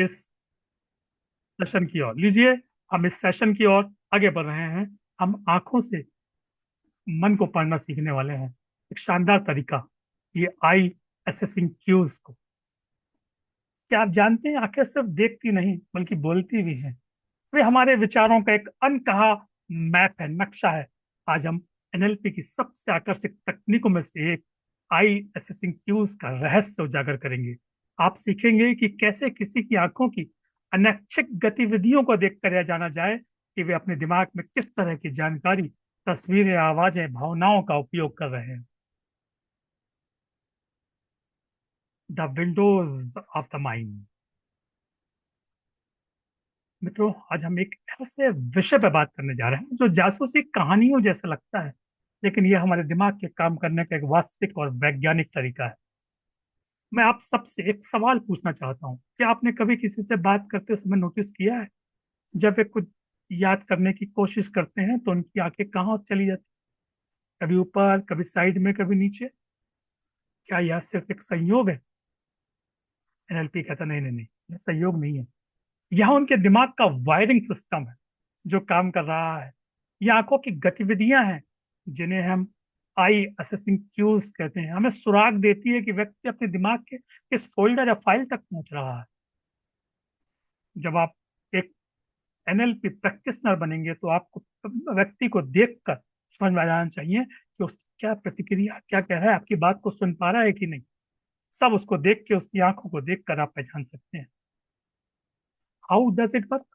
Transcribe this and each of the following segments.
इस सेशन की ओर लीजिए। हम इस सेशन की ओर आगे बढ़ रहे हैं। हम आंखों से मन को पढ़ना सीखने वाले हैं, एक शानदार तरीका, ये आई असेसिंग क्यूज को। क्या आप जानते हैं, आंखें सिर्फ देखती नहीं बल्कि बोलती भी हैं। वे हमारे विचारों का एक अनकहा मैप है, नक्शा है। आज हम एनएलपी की सबसे आकर्षक तकनीकों में से एक, आई असेसिंग क्यूज का रहस्य उजागर करेंगे। आप सीखेंगे कि कैसे किसी की आंखों की अनैच्छिक गतिविधियों को देखकर यह जाना जाए कि वे अपने दिमाग में किस तरह की जानकारी, तस्वीरें, आवाजें, भावनाओं का उपयोग कर रहे हैं। The Windows of the mind. मित्रों, आज हम एक ऐसे विषय पर बात करने जा रहे हैं जो जासूसी कहानियों जैसा लगता है, लेकिन यह हमारे दिमाग के काम करने का एक वास्तविक और वैज्ञानिक तरीका है। मैं आप सबसे एक सवाल पूछना चाहता हूँ, क्या आपने कभी किसी से बात करते समय नोटिस किया है, जब वे कुछ याद करने की कोशिश करते हैं तो उनकी आंखें कहाँ चली जाती, कभी ऊपर, कभी साइड में, कभी नीचे? क्या यह सिर्फ एक संयोग है? एनएलपी कहता नहीं नहीं नहीं, यह संयोग नहीं है। यह उनके दिमाग का वायरिंग सिस्टम है जो काम कर रहा है। ये आंखों की गतिविधियां हैं जिन्हें हम आई असेसिंग क्यूज कहते हैं। हमें सुराग देती है कि व्यक्ति अपने दिमाग के किस फोल्डर या फाइल तक पहुंच रहा है। जब आप एक एनएलपी प्रैक्टिशनर बनेंगे तो आपको व्यक्ति को देखकर समझ में आ जाना चाहिए कि उसकी क्या प्रतिक्रिया, क्या कह रहा है, आपकी बात को सुन पा रहा है कि नहीं। सब उसको देख के, उसकी आंखों को देखकर आप पहचान सकते हैं। How does it work?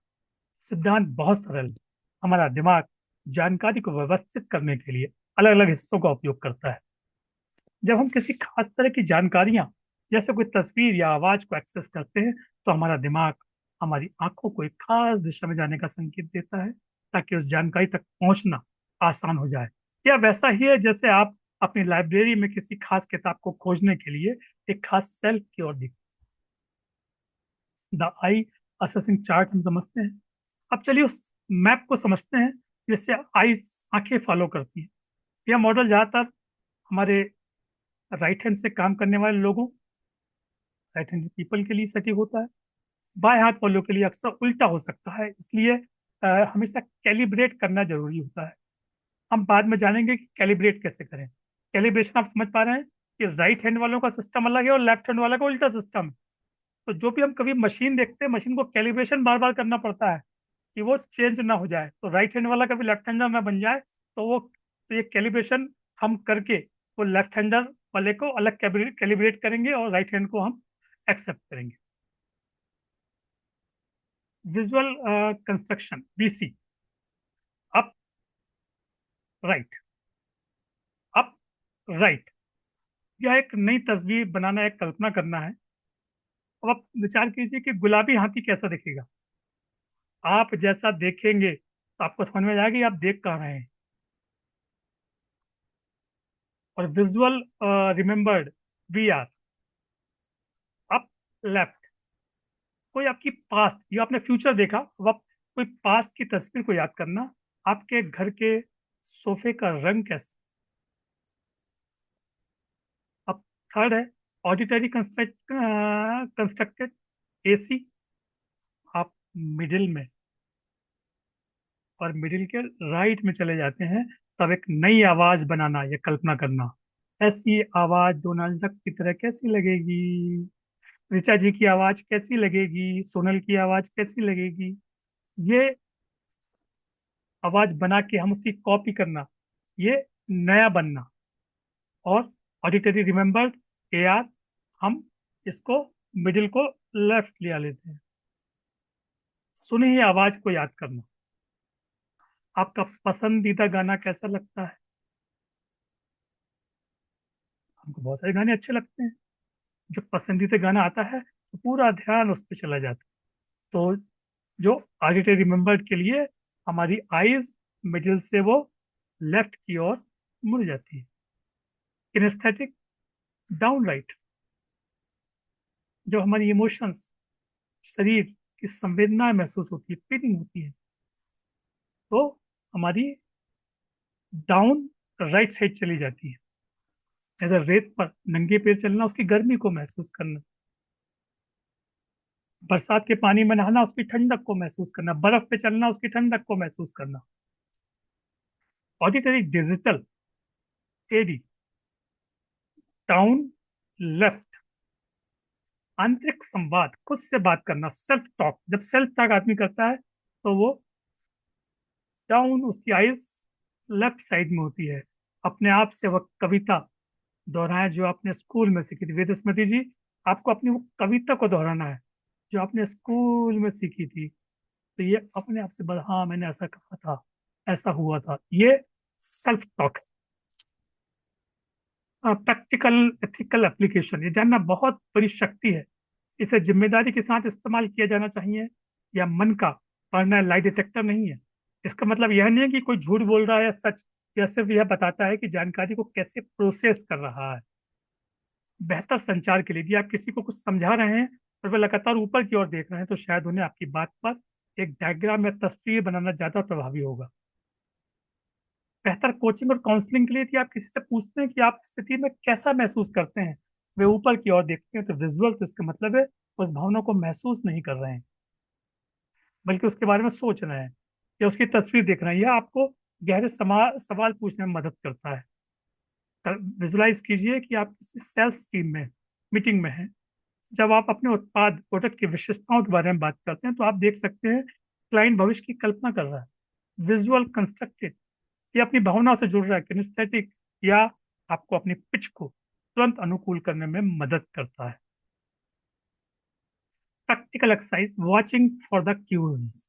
सिद्धांत बहुत सरल है। हमारा दिमाग जानकारी को व्यवस्थित करने के लिए अलग अलग हिस्सों का उपयोग करता है। जब हम किसी खास तरह की जानकारियां, जैसे कोई तस्वीर या आवाज को एक्सेस करते हैं, तो हमारा दिमाग हमारी आंखों को एक खास दिशा में जाने का संकेत देता है ताकि उस जानकारी तक पहुंचना आसान हो जाए। यह वैसा ही है जैसे आप अपनी लाइब्रेरी में किसी खास किताब को खोजने के लिए एक खास सेल्फ की ओर देखते। द आई असेसिंग चार्ट हम समझते हैं। अब चलिए उस मैप को समझते हैं जिससे आईज, आंखें फॉलो करती है। यह मॉडल ज्यादातर हमारे राइट हैंड से काम करने वाले लोगों, राइट हैंड पीपल के लिए सटीक होता है। बाएं हाथ वालों के लिए अक्सर उल्टा हो सकता है, इसलिए हमेशा कैलिब्रेट करना जरूरी होता है। हम बाद में जानेंगे कि कैलिब्रेट कैसे करें। कैलिब्रेशन आप समझ पा रहे हैं कि राइट हैंड वालों का सिस्टम अलग है और लेफ्ट हैंड वाला का उल्टा सिस्टम है। तो जो भी हम कभी मशीन देखते हैं, मशीन को कैलिब्रेशन बार बार करना पड़ता है कि वो चेंज ना हो जाए, तो राइट हैंड वाला कभी लेफ्ट हैंडर ना बन जाए। तो ये कैलिब्रेशन हम करके वो लेफ्ट हैंडर वाले को अलग कैलिब्रेट करेंगे और राइट हैंड को हम एक्सेप्ट करेंगे। Visual construction, VC. Up, right, up, right. यह एक नई तस्वीर बनाना, एक कल्पना करना है। अब आप विचार कीजिए कि गुलाबी हाथी कैसा दिखेगा। आप जैसा देखेंगे तो आपको समझ में आएगा कि आप देख कहाँ रहे हैं। और visual remembered, we are, up, left. कोई आपकी पास्ट या आपने फ्यूचर देखा, अब आप कोई पास्ट की तस्वीर को याद करना। आपके घर के सोफे का रंग कैसा। अब थर्ड है ऑडिटरी कंस्ट्रक्टेड, एसी। आप मिडिल में, और मिडिल के राइट में चले जाते हैं, तब एक नई आवाज बनाना या कल्पना करना। ऐसी आवाज डोनाल्ड डक की तरह कैसी लगेगी, ऋचा जी की आवाज कैसी लगेगी, सोनल की आवाज कैसी लगेगी। ये आवाज बना के हम उसकी कॉपी करना, ये नया बनना। और ऑडिटरी रिमेम्बर्ड, ए आर, हम इसको मिडिल को लेफ्ट लिया लेते हैं। सुनी हुई आवाज को याद करना। आपका पसंदीदा गाना कैसा लगता है? हमको बहुत सारे गाने अच्छे लगते हैं। जब पसंदीदा गाना आता है तो पूरा ध्यान उस पर चला जाता है। तो जो ऑडिटरी रिमेम्बर्ड के लिए हमारी आईज मिडिल से वो लेफ्ट की ओर मुड़ जाती है। Kinaesthetic, down right. जब हमारी इमोशंस, शरीर की संवेदना महसूस होती है, फीलिंग होती है, तो हमारी डाउन राइट साइड चली जाती है। जैसे रेत पर नंगे पैर चलना, उसकी गर्मी को महसूस करना। बरसात के पानी में नहाना, उसकी ठंडक को महसूस करना, बर्फ पे चलना, उसकी ठंडक को महसूस करना। Auditory digital AD, down left, आंतरिक संवाद, खुद से बात करना, सेल्फ टॉक। जब सेल्फ टॉक आदमी करता है तो वो डाउन, उसकी आइज लेफ्ट साइड में होती है। अपने आप से वह कविता दोहराएं जो आपने स्कूल में सीखी थी। वेद स्मृति जी, आपको अपनी वो कविता को दोहराना है जो आपने स्कूल में सीखी थी। तो ये अपने आप से हाँ मैंने ऐसा कहा था, ऐसा हुआ था, ये self talk. Practical ethical application, ये जानना बहुत बड़ी शक्ति है। इसे जिम्मेदारी के साथ इस्तेमाल किया जाना चाहिए, या मन का पढ़ना लाई डिटेक्टर नहीं है। इसका मतलब यह नहीं है कि कोई झूठ बोल रहा है या सच, यह सिर्फ यह बताता है कि जानकारी को कैसे प्रोसेस कर रहा है। बेहतर संचार के लिए यदि आप किसी को कुछ समझा रहे हैं और वे लगातार ऊपर की ओर देख रहे हैं, तो शायद उन्हें आपकी बात पर एक डायग्राम या तस्वीर बनाना ज्यादा प्रभावी होगा। बेहतर कोचिंग और काउंसलिंग के लिए यदि आप किसी से पूछते हैं कि आप इस स्थिति में कैसा महसूस करते हैं, वे ऊपर की ओर देखते हैं, तो विजुअल, तो इसका मतलब है उस भावना को महसूस नहीं कर रहे हैं, बल्कि उसके बारे में सोच रहे हैं या उसकी तस्वीर देख रहे हैं। यह आपको गहरे सवाल पूछने में मदद करता है। विजुलाइज कीजिए कि आप किसी सेल्स टीम में मीटिंग में हैं। जब आप अपने उत्पाद प्रोडक्ट की विशेषताओं के बारे में बात करते हैं, तो आप देख सकते हैं क्लाइंट भविष्य की कल्पना कर रहा है। विजुअल कंस्ट्रक्टेड, ये अपनी भावनाओं से जुड़ रहा है। किनेस्थेटिक, या आपको अपनी पिच को तुरंत अनुकूल करने में मदद करता है। Practical exercise, watching for the cues,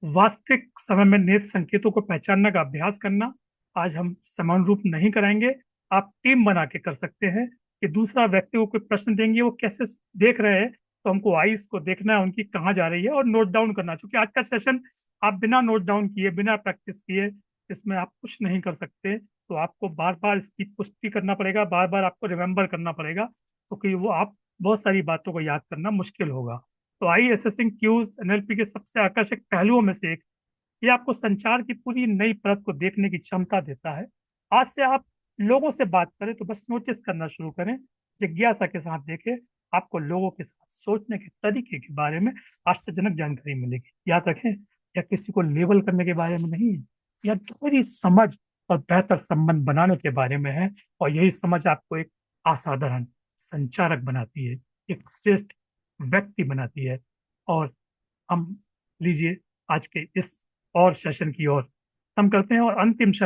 वास्तविक समय में नेत्र संकेतों को पहचानने का अभ्यास करना। आज हम समान रूप नहीं कराएंगे, आप टीम बना के कर सकते हैं कि दूसरा व्यक्ति को कोई प्रश्न देंगे, वो कैसे देख रहे हैं, तो हमको आईज को देखना है उनकी कहाँ जा रही है, और नोट डाउन करना। क्योंकि आज का सेशन आप बिना नोट डाउन किए, बिना प्रैक्टिस किए, इसमें आप कुछ नहीं कर सकते। तो आपको बार बार इसकी पुष्टि करना पड़ेगा, बार बार आपको रिमेंबर करना पड़ेगा, क्योंकि वो आप बहुत सारी बातों को याद करना मुश्किल होगा। तो आई असेसिंग क्यूज एनएलपी के सबसे आकर्षक पहलुओं में से एक, ये आपको संचार की पूरी नई परत को देखने की क्षमता देता है। आज से आप लोगों से बात करें तो बस नोटिस करना शुरू करें, जिज्ञासा के साथ देखें, आपको लोगों के साथ सोचने के तरीके के बारे में आश्चर्यजनक जानकारी मिलेगी। याद रखें, या किसी को लेबल करने के बारे में नहीं है, या गहरी समझ और बेहतर संबंध बनाने के बारे में है। और यही समझ आपको एक असाधारण संचारक बनाती है, एक श्रेष्ठ व्यक्ति बनाती है। और हम लीजिए आज के इस और सेशन की ओर हम करते हैं, और अंतिम सेशन